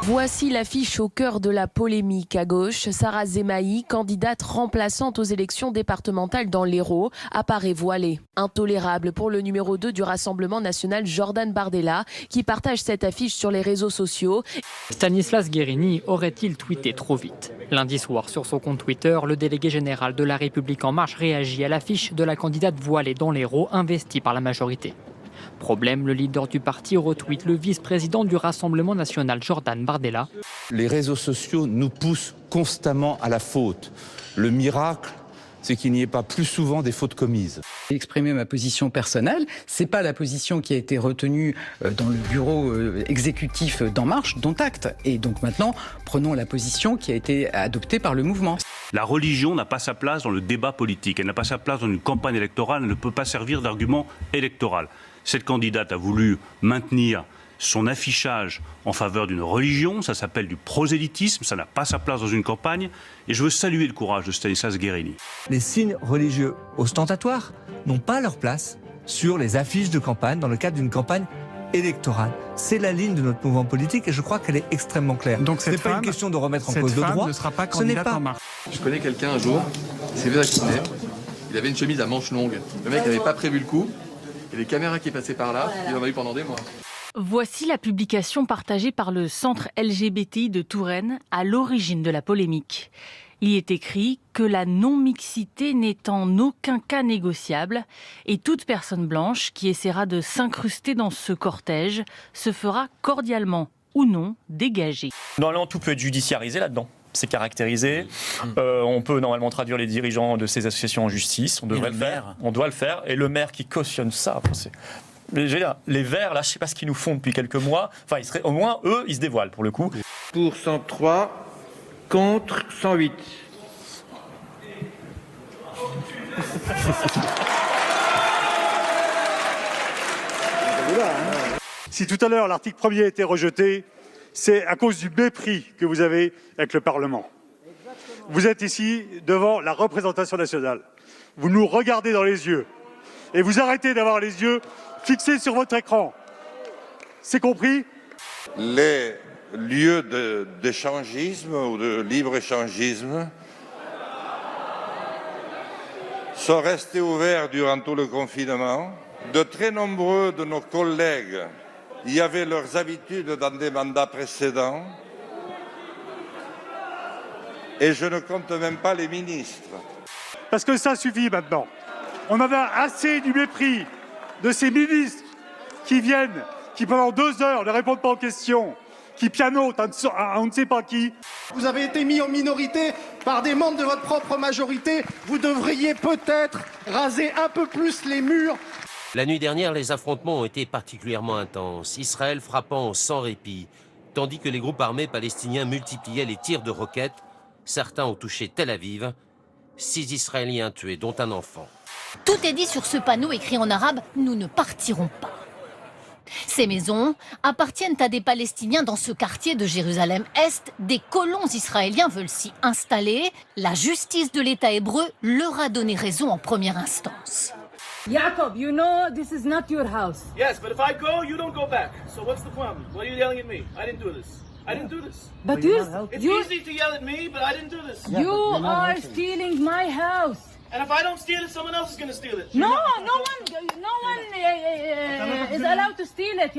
Voici l'affiche au cœur de la polémique. À gauche, Sarah Zemaï, candidate remplaçante aux élections départementales dans l'Hérault, apparaît voilée. Intolérable pour le numéro 2 du Rassemblement national, Jordan Bardella, qui partage cette affiche sur les réseaux sociaux. Stanislas Guerini aurait-il tweeté trop vite? Lundi soir, sur son compte Twitter, le délégué général de La République En Marche réagit à l'affiche de la candidate voilée dans l'Hérault, investie par la majorité. Problème, le leader du parti retweet le vice-président du Rassemblement national, Jordan Bardella. Les réseaux sociaux nous poussent constamment à la faute. Le miracle, c'est qu'il n'y ait pas plus souvent des fautes commises. J'ai exprimé ma position personnelle. C'est pas la position qui a été retenue dans le bureau exécutif d'En Marche, dont acte. Et donc maintenant, prenons la position qui a été adoptée par le mouvement. La religion n'a pas sa place dans le débat politique. Elle n'a pas sa place dans une campagne électorale. Elle ne peut pas servir d'argument électoral. Cette candidate a voulu maintenir son affichage en faveur d'une religion, ça s'appelle du prosélytisme, ça n'a pas sa place dans une campagne, et je veux saluer le courage de Stanislas Guerini. Les signes religieux ostentatoires n'ont pas leur place sur les affiches de campagne dans le cadre d'une campagne électorale. C'est la ligne de notre mouvement politique et je crois qu'elle est extrêmement claire. Donc ce n'est pas une question de remettre en cause le droit. Ne sera pas candidate En Marche. Je connais quelqu'un un jour, il s'est fait vacciner, il avait une chemise à manches longues. Le mec n'avait pas prévu le coup, et les caméras qui passaient par là, il en a eu pendant des mois. Voici la publication partagée par le centre LGBTI de Touraine à l'origine de la polémique. Il y est écrit que la non-mixité n'est en aucun cas négociable et toute personne blanche qui essaiera de s'incruster dans ce cortège se fera cordialement ou non dégager. Normalement, tout peut être judiciarisé là-dedans. C'est caractérisé. On peut normalement traduire les dirigeants de ces associations en justice. On devrait le faire. On doit le faire. Et le maire qui cautionne ça, les Verts, là, je ne sais pas ce qu'ils nous font depuis quelques mois. Enfin, au moins, eux, ils se dévoilent pour le coup. Pour 103, contre 108. Si tout à l'heure l'article 1er a été rejeté, c'est à cause du mépris que vous avez avec le Parlement. Vous êtes ici devant la représentation nationale. Vous nous regardez dans les yeux et vous arrêtez d'avoir les yeux fixés sur votre écran. C'est compris? Les lieux d'échangisme ou de libre-échangisme sont restés ouverts durant tout le confinement. De très nombreux de nos collègues y avaient leurs habitudes dans des mandats précédents. Et je ne compte même pas les ministres. Parce que ça suffit maintenant. On en a assez du mépris de ces ministres qui viennent, qui pendant 2 heures ne répondent pas aux questions, qui pianotent à on ne sait pas qui. Vous avez été mis en minorité par des membres de votre propre majorité. Vous devriez peut-être raser un peu plus les murs. La nuit dernière, les affrontements ont été particulièrement intenses, Israël frappant sans répit, tandis que les groupes armés palestiniens multipliaient les tirs de roquettes. Certains ont touché Tel Aviv, 6 Israéliens tués, dont un enfant. Tout est dit sur ce panneau écrit en arabe « Nous ne partirons pas ». Ces maisons appartiennent à des Palestiniens dans ce quartier de Jérusalem-Est. Des colons israéliens veulent s'y installer. La justice de l'État hébreu leur a donné raison en première instance. Jacob, you know this is not your house. Yes, but if I go, you don't go back. So what's the problem? Why are you yelling at me? I didn't do this. I didn't do this. But it's easy to yell at me, but I didn't do this. You are stealing my house. And if I don't steal it, someone else is going to steal it. No one is allowed to steal it.